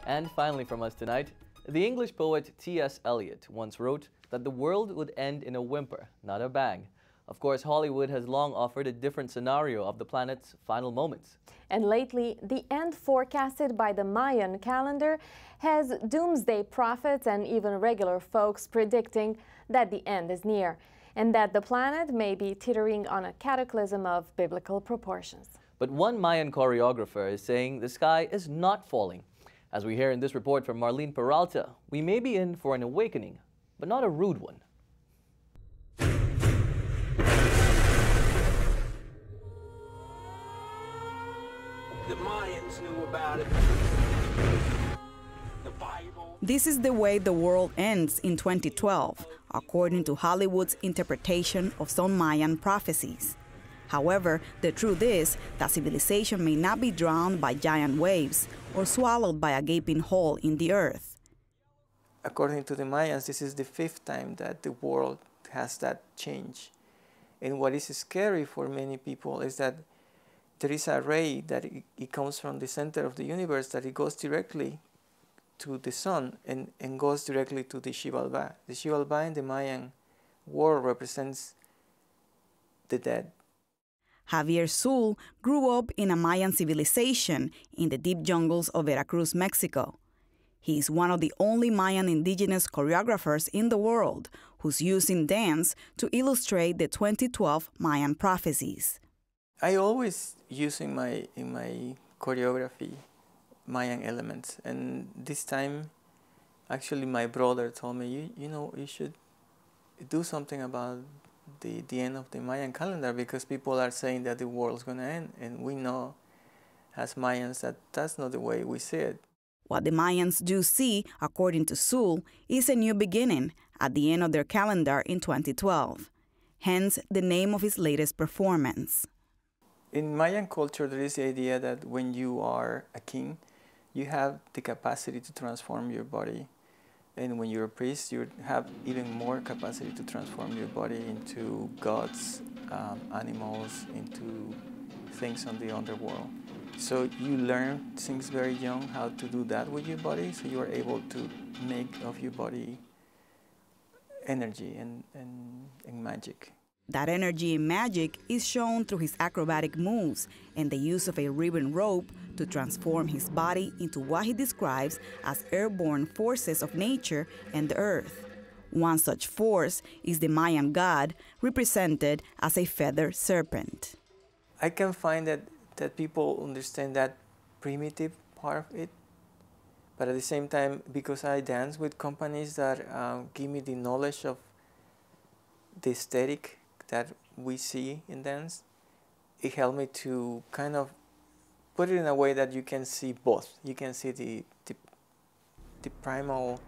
And finally from us tonight, the English poet T.S. Eliot once wrote that the world would end in a whimper, not a bang. Of course, Hollywood has long offered a different scenario of the planet's final moments. And lately, the end forecasted by the Mayan calendar has doomsday prophets and even regular folks predicting that the end is near and that the planet may be teetering on a cataclysm of biblical proportions. But one Mayan choreographer is saying the sky is not falling. As we hear in this report from Marlene Peralta, we may be in for an awakening, but not a rude one. The Mayans knew about it. The Bible. This is the way the world ends in 2012, according to Hollywood's interpretation of some Mayan prophecies. However, the truth is that civilization may not be drowned by giant waves or swallowed by a gaping hole in the earth. According to the Mayans, this is the 5th time that the world has that change. And what is scary for many people is that there is a ray that it comes from the center of the universe, that it goes directly to the sun and goes directly to the Xibalbá. The Xibalbá in the Mayan world represents the dead. Javier Zul grew up in a Mayan civilization in the deep jungles of Veracruz, Mexico. He is one of the only Mayan indigenous choreographers in the world who's using dance to illustrate the 2012 Mayan prophecies. I always use in my choreography Mayan elements, and this time actually my brother told me, you know, you should do something about the end of the Mayan calendar, because people are saying that the world's going to end, and we know as Mayans that that's not the way we see it. What the Mayans do see, according to Zul, is a new beginning at the end of their calendar in 2012, hence the name of his latest performance. In Mayan culture, there is the idea that when you are a king, you have the capacity to transform your body. And when you're a priest, you have even more capacity to transform your body into gods, animals, into things on the underworld. So you learn since very young how to do that with your body, so you are able to make of your body energy and magic. That energy and magic is shown through his acrobatic moves and the use of a ribbon rope to transform his body into what he describes as airborne forces of nature and the earth. One such force is the Mayan god, represented as a feathered serpent. I can find that people understand that primitive part of it, but at the same time, because I dance with companies that give me the knowledge of the aesthetic that we see in dance, it helped me to kind of put it in a way that you can see both. You can see the primal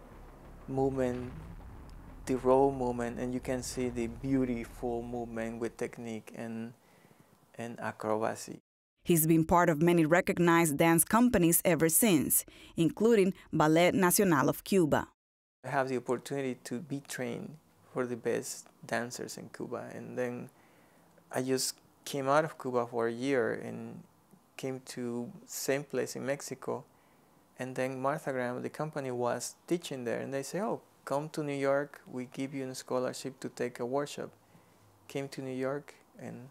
movement, the raw movement, and you can see the beautiful movement with technique and acrobacy. He's been part of many recognized dance companies ever since, including Ballet Nacional of Cuba. I have the opportunity to be trained for the best dancers in Cuba, and then I just came out of Cuba for a year and came to same place in Mexico, and then Martha Graham, the company, was teaching there, and they say, oh, come to New York, we give you a scholarship to take a workshop. Came to New York and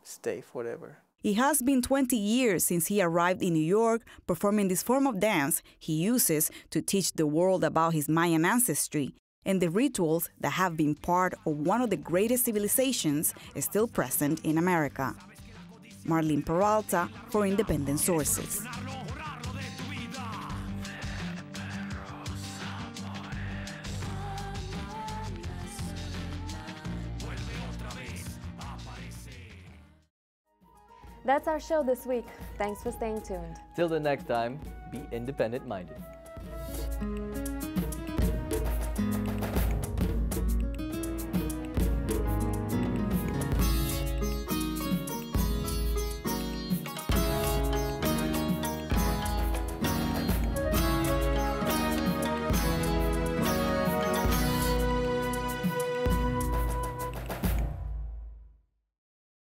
stay forever. It has been 20 years since he arrived in New York performing this form of dance he uses to teach the world about his Mayan ancestry and the rituals that have been part of one of the greatest civilizations still present in America. Marlene Peralta for Independent Sources. That's our show this week. Thanks for staying tuned. Till the next time, be independent-minded.